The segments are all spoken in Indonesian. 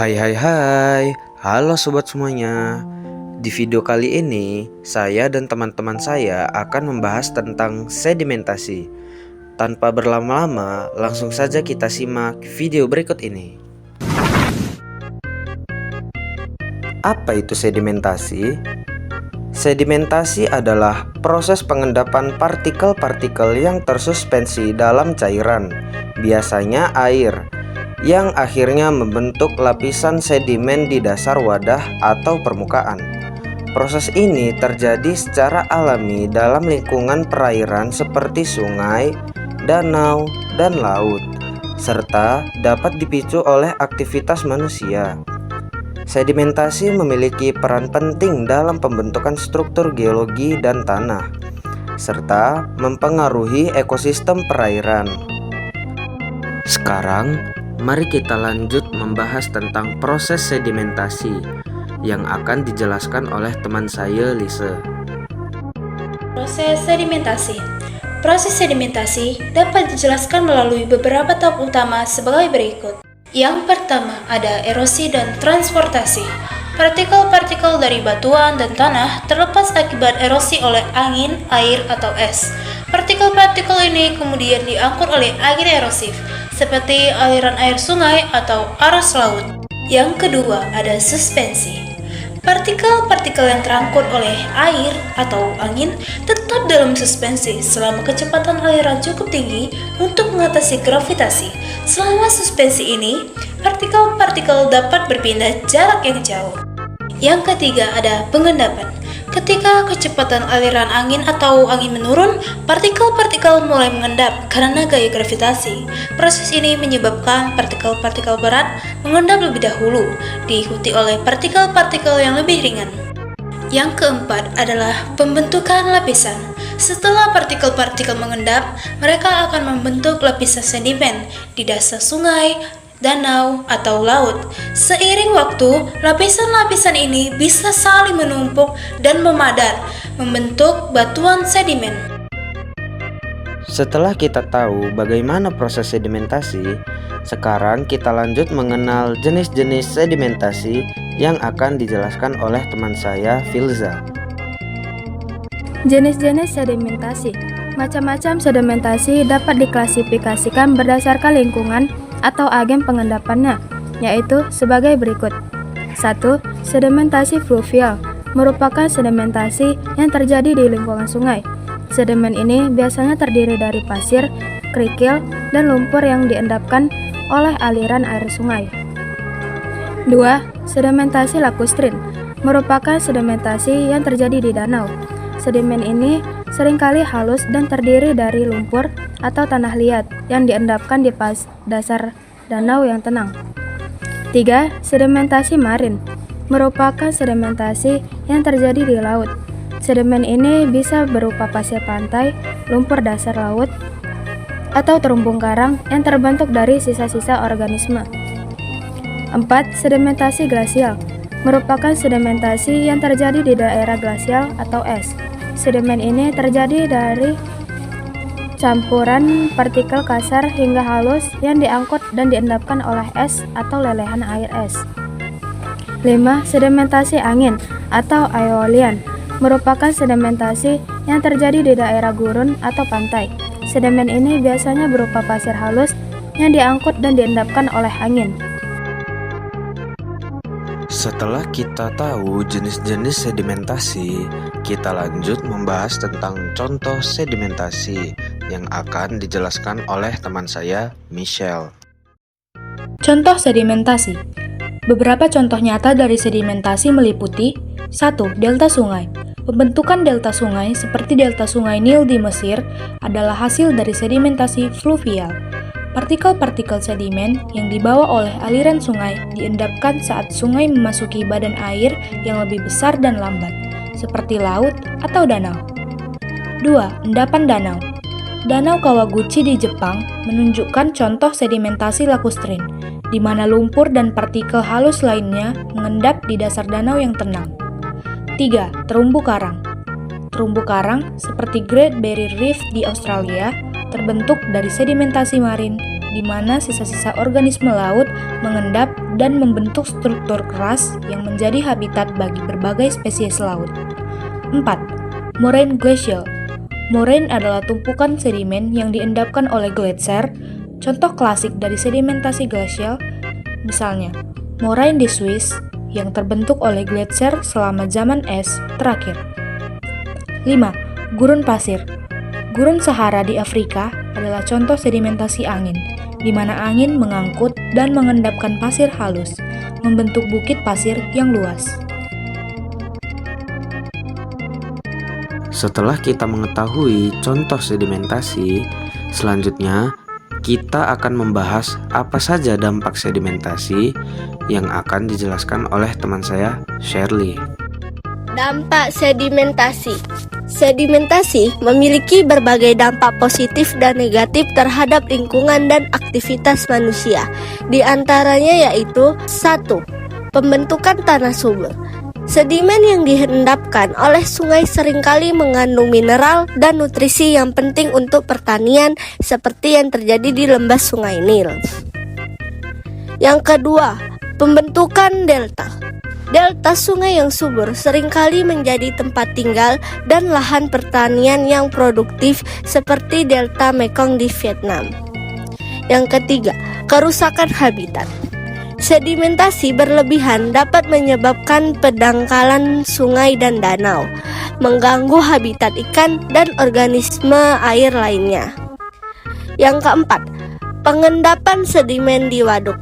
Hai hai hai, halo sobat semuanya. Di video kali ini, saya dan teman-teman saya akan membahas tentang sedimentasi. Tanpa berlama-lama, langsung saja kita simak video berikut ini. Apa itu sedimentasi? Sedimentasi adalah proses pengendapan partikel-partikel yang tersuspensi dalam cairan, biasanya air, yang akhirnya membentuk lapisan sedimen di dasar wadah atau permukaan. Proses ini terjadi secara alami dalam lingkungan perairan seperti sungai, danau, dan laut, serta dapat dipicu oleh aktivitas manusia. Sedimentasi memiliki peran penting dalam pembentukan struktur geologi dan tanah, serta mempengaruhi ekosistem perairan. Sekarang, mari kita lanjut membahas tentang proses sedimentasi yang akan dijelaskan oleh teman saya, Lise. Proses sedimentasi. Proses sedimentasi dapat dijelaskan melalui beberapa tahap utama sebagai berikut. Yang pertama ada erosi dan transportasi. Partikel-partikel dari batuan dan tanah terlepas akibat erosi oleh angin, air, atau es. Partikel-partikel ini kemudian diangkut oleh angin erosif, seperti aliran air sungai atau arus laut. Yang kedua ada suspensi. Partikel-partikel yang terangkut oleh air atau angin tetap dalam suspensi selama kecepatan aliran cukup tinggi untuk mengatasi gravitasi. Selama suspensi ini, partikel-partikel dapat berpindah jarak yang jauh. Yang ketiga ada pengendapan. Ketika kecepatan aliran angin atau angin menurun, partikel-partikel mulai mengendap karena gaya gravitasi. Proses ini menyebabkan partikel-partikel berat mengendap lebih dahulu, diikuti oleh partikel-partikel yang lebih ringan. Yang keempat adalah pembentukan lapisan. Setelah partikel-partikel mengendap, mereka akan membentuk lapisan sedimen di dasar sungai, danau, atau laut. Seiring waktu, lapisan-lapisan ini bisa saling menumpuk dan memadat, membentuk batuan sedimen. Setelah kita tahu bagaimana proses sedimentasi, sekarang kita lanjut mengenal jenis-jenis sedimentasi yang akan dijelaskan oleh teman saya, Filza. Jenis-jenis sedimentasi. Macam-macam sedimentasi dapat diklasifikasikan berdasarkan lingkungan atau agen pengendapannya, yaitu sebagai berikut. 1. Sedimentasi fluvial merupakan sedimentasi yang terjadi di lingkungan sungai. Sedimen ini biasanya terdiri dari pasir, kerikil, dan lumpur yang diendapkan oleh aliran air sungai. 2. Sedimentasi lacustrin merupakan sedimentasi yang terjadi di danau. Sedimen ini seringkali halus dan terdiri dari lumpur atau tanah liat yang diendapkan di dasar danau yang tenang. 3. Sedimentasi marin merupakan sedimentasi yang terjadi di laut. Sedimen ini bisa berupa pasir pantai, lumpur dasar laut, atau terumbu karang yang terbentuk dari sisa-sisa organisme. 4. Sedimentasi glasial merupakan sedimentasi yang terjadi di daerah glasial atau es. Sedimen ini terjadi dari campuran partikel kasar hingga halus yang diangkut dan diendapkan oleh es atau lelehan air es. 5. Sedimentasi angin atau aeolian merupakan sedimentasi yang terjadi di daerah gurun atau pantai. Sedimen ini biasanya berupa pasir halus yang diangkut dan diendapkan oleh angin. Setelah kita tahu jenis-jenis sedimentasi, kita lanjut membahas tentang contoh sedimentasi yang akan dijelaskan oleh teman saya, Michelle. Contoh sedimentasi. Beberapa contoh nyata dari sedimentasi meliputi 1. Delta sungai. Pembentukan delta sungai seperti delta sungai Nil di Mesir adalah hasil dari sedimentasi fluvial. Partikel-partikel sedimen yang dibawa oleh aliran sungai diendapkan saat sungai memasuki badan air yang lebih besar dan lambat, seperti laut atau danau. 2. Endapan danau. Danau Kawaguchi di Jepang menunjukkan contoh sedimentasi lacustrin, di mana lumpur dan partikel halus lainnya mengendap di dasar danau yang tenang. 3. Terumbu karang. Terumbu karang, seperti Great Barrier Reef di Australia, terbentuk dari sedimentasi marin di mana sisa-sisa organisme laut mengendap dan membentuk struktur keras yang menjadi habitat bagi berbagai spesies laut. 4. Moraine glacial. Moraine adalah tumpukan sedimen yang diendapkan oleh gletser. Contoh klasik dari sedimentasi glasial, misalnya moraine di Swiss yang terbentuk oleh gletser selama zaman es terakhir. 5. Gurun pasir. Gurun Sahara di Afrika adalah contoh sedimentasi angin, di mana angin mengangkut dan mengendapkan pasir halus, membentuk bukit pasir yang luas. Setelah kita mengetahui contoh sedimentasi, selanjutnya kita akan membahas apa saja dampak sedimentasi yang akan dijelaskan oleh teman saya, Shirley. Dampak sedimentasi. Sedimentasi memiliki berbagai dampak positif dan negatif terhadap lingkungan dan aktivitas manusia. Di antaranya yaitu 1. Pembentukan tanah subur. Sedimen yang dihendapkan oleh sungai seringkali mengandung mineral dan nutrisi yang penting untuk pertanian seperti yang terjadi di lembah Sungai Nil. Yang kedua, pembentukan delta. Delta sungai yang subur seringkali menjadi tempat tinggal dan lahan pertanian yang produktif seperti delta Mekong di Vietnam. Yang ketiga, kerusakan habitat. Sedimentasi berlebihan dapat menyebabkan pendangkalan sungai dan danau, mengganggu habitat ikan dan organisme air lainnya. Yang keempat, pengendapan sedimen di waduk.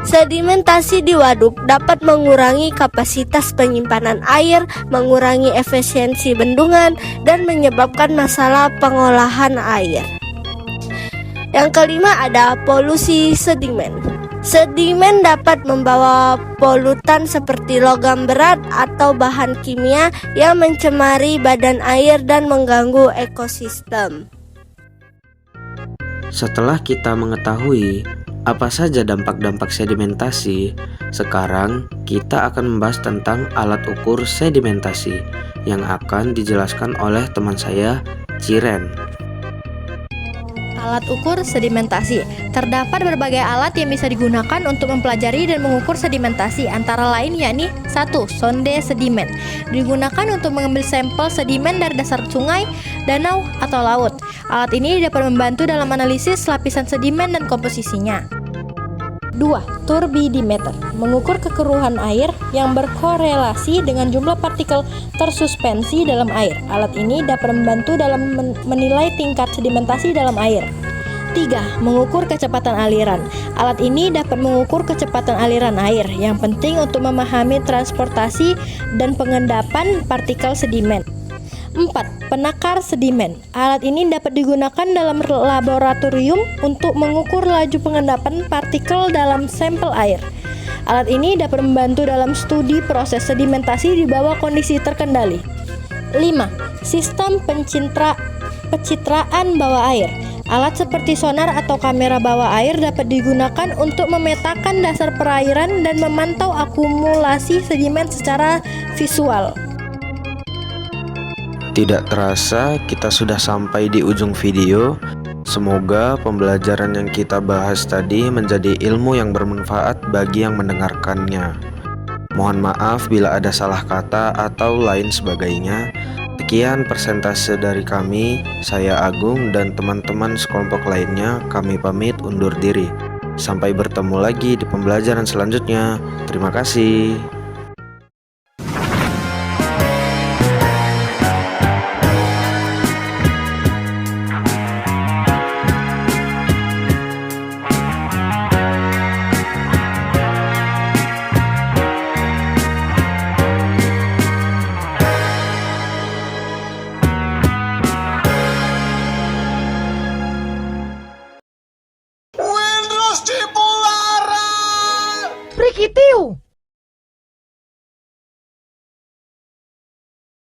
Sedimentasi di waduk dapat mengurangi kapasitas penyimpanan air, mengurangi efisiensi bendungan, dan menyebabkan masalah pengolahan air. Yang kelima ada polusi sedimen. Sedimen dapat membawa polutan seperti logam berat atau bahan kimia yang mencemari badan air dan mengganggu ekosistem. Setelah kita mengetahui apa saja dampak-dampak sedimentasi, sekarang kita akan membahas tentang alat ukur sedimentasi yang akan dijelaskan oleh teman saya, Ciren. Alat ukur sedimentasi. Terdapat berbagai alat yang bisa digunakan untuk mempelajari dan mengukur sedimentasi, antara lain yakni 1. Sonde sedimen. Digunakan untuk mengambil sampel sedimen dari dasar sungai, danau, atau laut. Alat ini dapat membantu dalam analisis lapisan sedimen dan komposisinya. 2. Turbidimeter. Mengukur kekeruhan air yang berkorelasi dengan jumlah partikel tersuspensi dalam air. Alat ini dapat membantu dalam menilai tingkat sedimentasi dalam air. 3. Mengukur kecepatan aliran. Alat ini dapat mengukur kecepatan aliran air yang penting untuk memahami transportasi dan pengendapan partikel sedimen. 4. Penakar sedimen. Alat ini dapat digunakan dalam laboratorium untuk mengukur laju pengendapan partikel dalam sampel air. Alat ini dapat membantu dalam studi proses sedimentasi di bawah kondisi terkendali. 5. Sistem pencitraan bawah air. Alat seperti sonar atau kamera bawah air dapat digunakan untuk memetakan dasar perairan dan memantau akumulasi sedimen secara visual. Tidak terasa kita sudah sampai di ujung video. Semoga pembelajaran yang kita bahas tadi menjadi ilmu yang bermanfaat bagi yang mendengarkannya. Mohon maaf bila ada salah kata atau lain sebagainya. Sekian persentase dari kami, saya Agung dan teman-teman sekelompok lainnya, kami pamit undur diri. Sampai bertemu lagi di pembelajaran selanjutnya. Terima kasih.